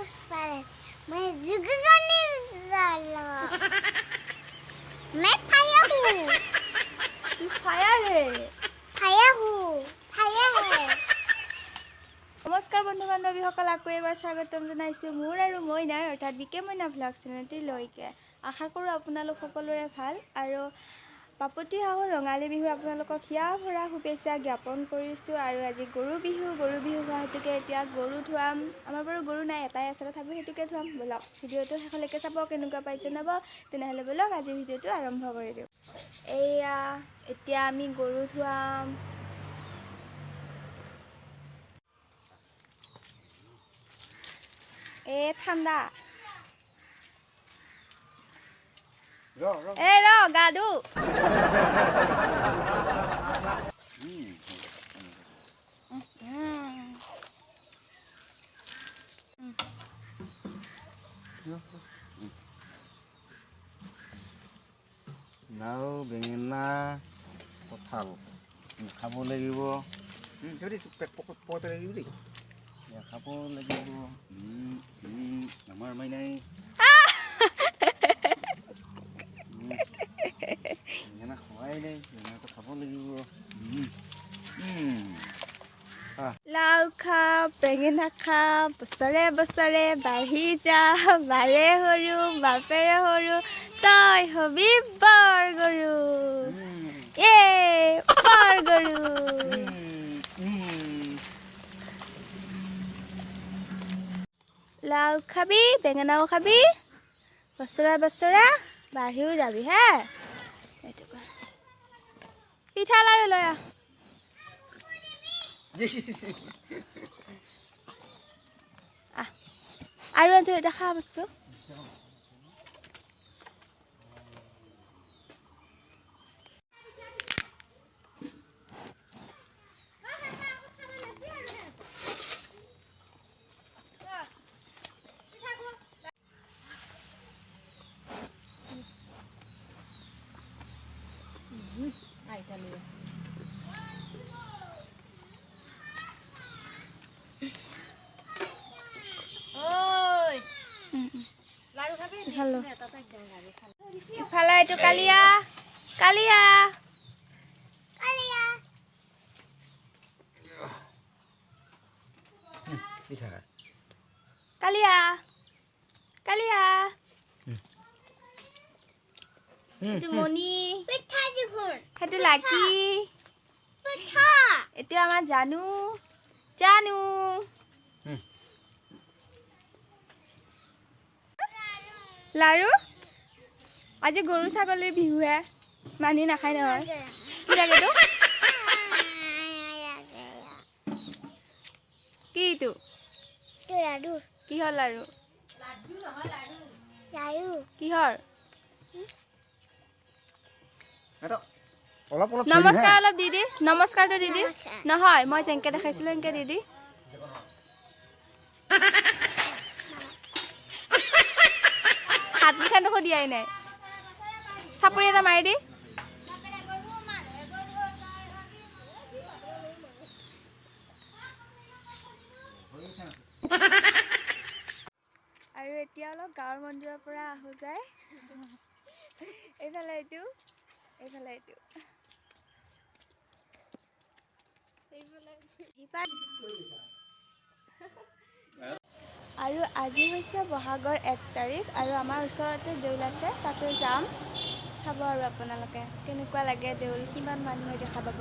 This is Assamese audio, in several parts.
मैं जुगगनी साला मैं फायर हूँ फायर है फायर हूँ फायर है नमस्कार बंधु बान्धवीসকল আকৌ এবাৰ স্বাগতম জনাইছো মোৰ আৰু মইনাৰ অৰ্থাৎ বিকে মইনা ভ্লগ চেনেলটি লৈকে আশা কৰো আপোনালোক সকলোৰে ভাল আৰু পাপতি হাঁহৰ ৰঙালী বিহু আপোনালোকক হিয়া ভৰা শুভেচ্ছা জ্ঞাপন কৰিছো আৰু আজি গৰু বিহু হোৱা হেতুকে এতিয়া গৰু ধুৱাম আমাৰ বাৰু গৰু নাই এটাই আছে তথাপি হেতুকে ধুৱাম বলক ভিডিঅটো শেষলৈকে চাব কেনেকুৱা পাই জনাব তেনেহলে বলক আজি ভিডিঅটো আৰম্ভ কৰি দিও এয়া এতিয়া আমি গৰু ধুৱাম এ ঠাণ্ডা এ ৰ গাদু নাও বেঙেনা কঁঠাল খাব লাগিব যদি পকতে লাগিব দেই খাব লাগিব আমাৰ মাইনাই বেঙেনা খোৱাই নাই বেঙেনাটো খাব লাগিব লাউ খা বেঙেনা খা বছৰে বছৰে বাঢ়ি যা বাৰে সৰু বাপেৰে সৰু তই হবি বৰ গৰু এ বৰ গৰু লাউ খাবি বেঙেনাও খাবি বছৰে বছৰে বাঢ়িও যাবি হে পিঠা লাৰু লৈ আহ আৰু আছো এটা খোৱা বস্তু ইফালে এইটো কালিয়া কালিয়া কালিয়া কালিয়া এইটো মণি সেইটো লাকি এতিয়া আমাৰ জানু জানু লাৰু আজি গৰু ছাগলীৰ বিহুহে মানুহ নাখায় নহয় কি লাগেতো কি এইটো কিহৰ লাৰু কিহৰ নমস্কাৰ অলপ দিদি নমস্কাৰটো দিদি নহয় মই যেনেকৈ দেখাইছিলোঁ এনেকৈ দিদি হাত মুখা দেখো দিয়াই নাই চাপৰি এটা মাৰি দি আৰু এতিয়া অলপ গাঁৱৰ মন্দিৰৰ পৰা আহো যায় এইফালে এইটো এইফালে এইটো আৰু আজি হৈছে বহাগৰ 1 তাৰিখ আৰু আমাৰ ওচৰতে দেউল আছে তাতে যাম চাব আৰু আপোনালোকে কেনেকুৱা লাগে দেউল কিমান মানুহে দেখা পাব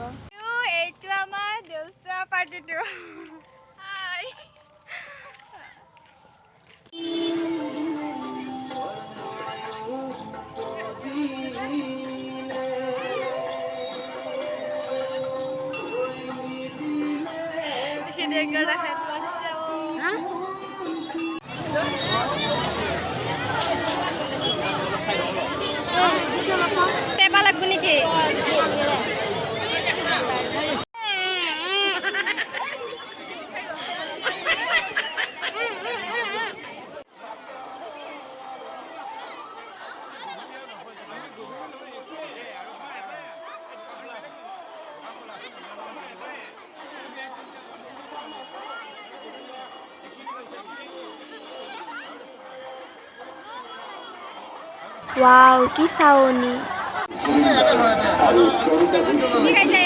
এইটো আমাৰ দেউল চোৱা পাৰ্টিটো হাই পেপা লাগব নেকি ৱাও কি চাউনি কি খাইছে